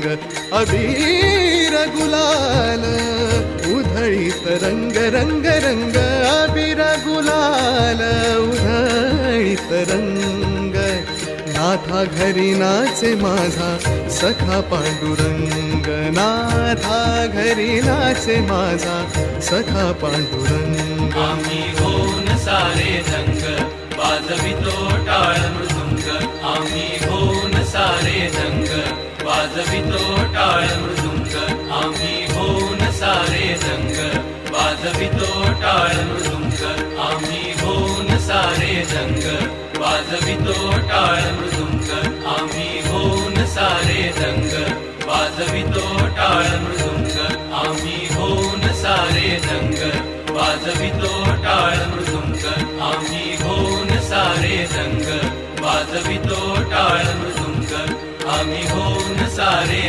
अबीर गुलाल उधळीत रंग रंग रंग अबीर गुलाल उधळीत रंग नाथा घरी नाचे माझा सखा पांडुरंग नाथा घरी नाचे माझा सखा पांडुरंग आम्ही होऊन सारे रंग वाजवितो टाळ मृदुंग आम्ही होऊन सारे रंग वाजवितो टाळ मृदुंग आम्ही होऊन सारे रंग वाजवितो टाळ मृदुंग आम्ही होऊन सारे रंग वाजवितो टाळ मृदुंग आम्ही होऊन सारे रंग वाजवितो टाळ मृदुंग आम्ही होऊन सारे रंग वाजवितो टाळ मृदुंग आम्ही होऊन सारे रंग वाजवितो टाळ मृदुंग आम्ही होऊन सारे